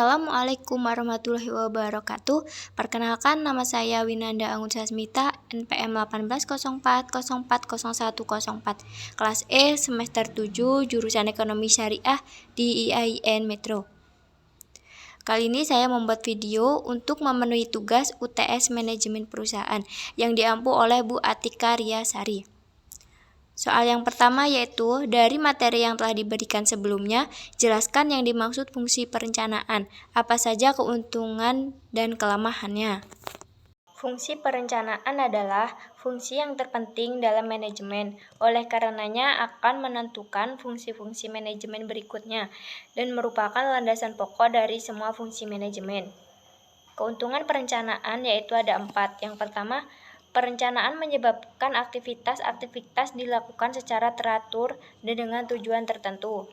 Assalamualaikum warahmatullahi wabarakatuh. Perkenalkan, nama saya Winanda Anggun Sasmita, NPM 1804040104, kelas E, semester 7, jurusan Ekonomi Syariah di IAIN Metro. Kali ini saya membuat video untuk memenuhi tugas UTS Manajemen Perusahaan yang diampu oleh Bu Atika Riasari. Soal yang pertama yaitu, dari materi yang telah diberikan sebelumnya, jelaskan yang dimaksud fungsi perencanaan, apa saja keuntungan dan kelemahannya. Fungsi perencanaan adalah fungsi yang terpenting dalam manajemen, oleh karenanya akan menentukan fungsi-fungsi manajemen berikutnya, dan merupakan landasan pokok dari semua fungsi manajemen. Keuntungan perencanaan yaitu ada 4. Yang pertama, perencanaan menyebabkan aktivitas-aktivitas dilakukan secara teratur dan dengan tujuan tertentu.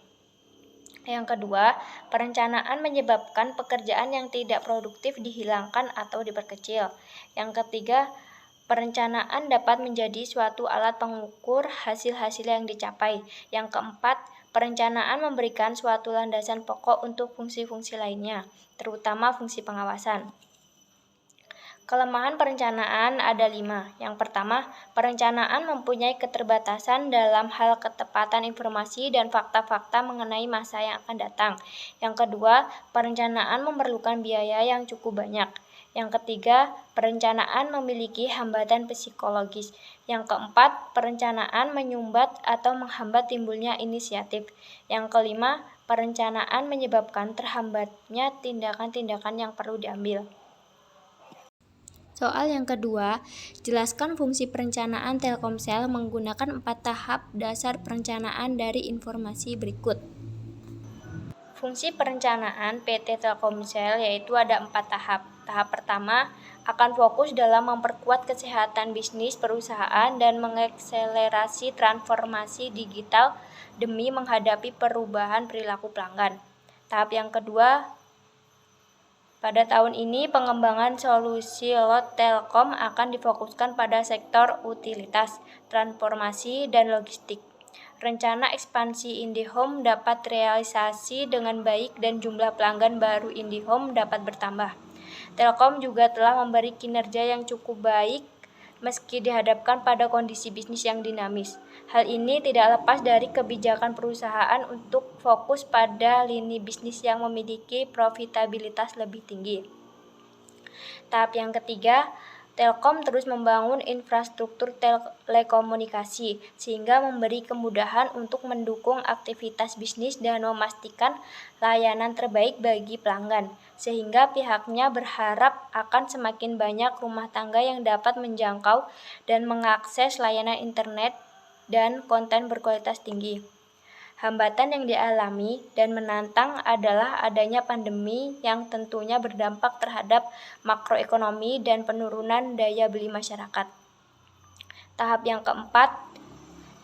Yang kedua, perencanaan menyebabkan pekerjaan yang tidak produktif dihilangkan atau diperkecil. Yang ketiga, perencanaan dapat menjadi suatu alat pengukur hasil-hasil yang dicapai. Yang keempat, perencanaan memberikan suatu landasan pokok untuk fungsi-fungsi lainnya, terutama fungsi pengawasan. Kelemahan perencanaan ada 5. Yang pertama, perencanaan mempunyai keterbatasan dalam hal ketepatan informasi dan fakta-fakta mengenai masa yang akan datang. Yang kedua, perencanaan memerlukan biaya yang cukup banyak. Yang ketiga, perencanaan memiliki hambatan psikologis. Yang keempat, perencanaan menyumbat atau menghambat timbulnya inisiatif. Yang kelima, perencanaan menyebabkan terhambatnya tindakan-tindakan yang perlu diambil. Soal yang kedua, jelaskan fungsi perencanaan Telkomsel menggunakan 4 tahap dasar perencanaan dari informasi berikut. Fungsi perencanaan PT Telkomsel yaitu ada 4 tahap. Tahap pertama akan fokus dalam memperkuat kesehatan bisnis perusahaan dan mengakselerasi transformasi digital demi menghadapi perubahan perilaku pelanggan. Tahap yang kedua, pada tahun ini, pengembangan solusi Lot Telkom akan difokuskan pada sektor utilitas, transformasi, dan logistik. Rencana ekspansi IndiHome dapat realisasi dengan baik dan jumlah pelanggan baru IndiHome dapat bertambah. Telkom juga telah memberi kinerja yang cukup baik meski dihadapkan pada kondisi bisnis yang dinamis. Hal ini tidak lepas dari kebijakan perusahaan untuk fokus pada lini bisnis yang memiliki profitabilitas lebih tinggi. Tahap yang ketiga, Telkom terus membangun infrastruktur telekomunikasi sehingga memberi kemudahan untuk mendukung aktivitas bisnis dan memastikan layanan terbaik bagi pelanggan, sehingga pihaknya berharap akan semakin banyak rumah tangga yang dapat menjangkau dan mengakses layanan internet dan konten berkualitas tinggi. Hambatan yang dialami dan menantang adalah adanya pandemi yang tentunya berdampak terhadap makroekonomi dan penurunan daya beli masyarakat. Tahap yang keempat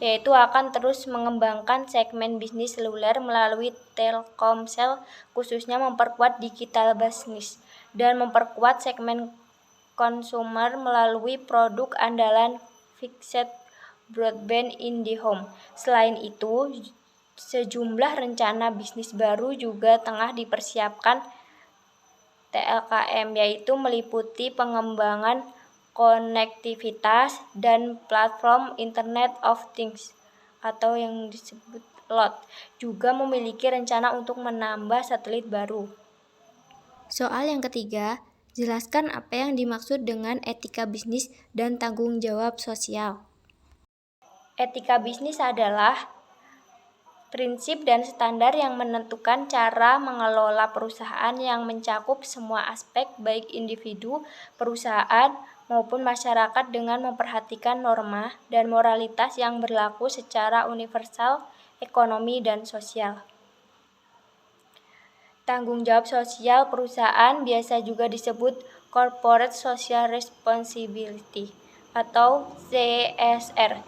yaitu akan terus mengembangkan segmen bisnis seluler melalui Telkomsel, khususnya memperkuat digital business dan memperkuat segmen konsumer melalui produk andalan fixed broadband IndiHome. Selain itu, sejumlah rencana bisnis baru juga tengah dipersiapkan TLKM, yaitu meliputi pengembangan konektivitas dan platform Internet of Things atau yang disebut LOT, juga memiliki rencana untuk menambah satelit baru. Soal yang ketiga, jelaskan apa yang dimaksud dengan etika bisnis dan tanggung jawab sosial. Etika bisnis adalah prinsip dan standar yang menentukan cara mengelola perusahaan yang mencakup semua aspek baik individu, perusahaan, maupun masyarakat dengan memperhatikan norma dan moralitas yang berlaku secara universal, ekonomi, dan sosial. Tanggung jawab sosial perusahaan biasa juga disebut Corporate Social Responsibility atau CSR.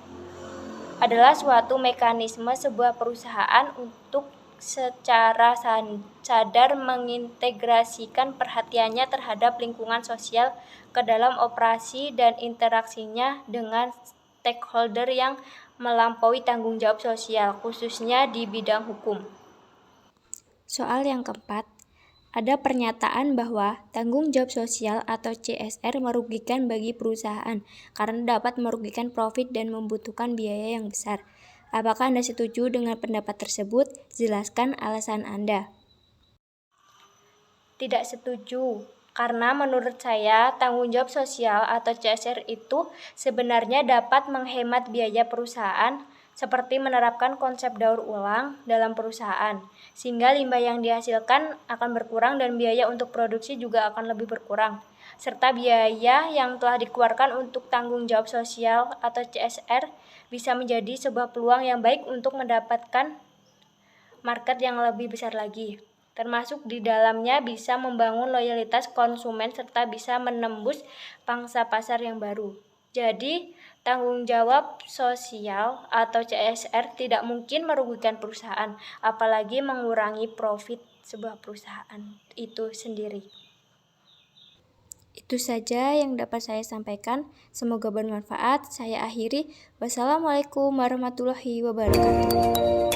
Adalah suatu mekanisme sebuah perusahaan untuk secara sadar mengintegrasikan perhatiannya terhadap lingkungan sosial ke dalam operasi dan interaksinya dengan stakeholder yang melampaui tanggung jawab sosial, khususnya di bidang hukum. Soal yang keempat, ada pernyataan bahwa tanggung jawab sosial atau CSR merugikan bagi perusahaan karena dapat merugikan profit dan membutuhkan biaya yang besar. Apakah Anda setuju dengan pendapat tersebut? Jelaskan alasan Anda. Tidak setuju, karena menurut saya tanggung jawab sosial atau CSR itu sebenarnya dapat menghemat biaya perusahaan seperti menerapkan konsep daur ulang dalam perusahaan, sehingga limbah yang dihasilkan akan berkurang dan biaya untuk produksi juga akan lebih berkurang, serta biaya yang telah dikeluarkan untuk tanggung jawab sosial atau CSR bisa menjadi sebuah peluang yang baik untuk mendapatkan market yang lebih besar lagi. Termasuk di dalamnya bisa membangun loyalitas konsumen serta bisa menembus pangsa pasar yang baru. Jadi, tanggung jawab sosial atau CSR tidak mungkin merugikan perusahaan, apalagi mengurangi profit sebuah perusahaan itu sendiri. Itu saja yang dapat saya sampaikan. Semoga bermanfaat. Saya akhiri. Wassalamualaikum warahmatullahi wabarakatuh.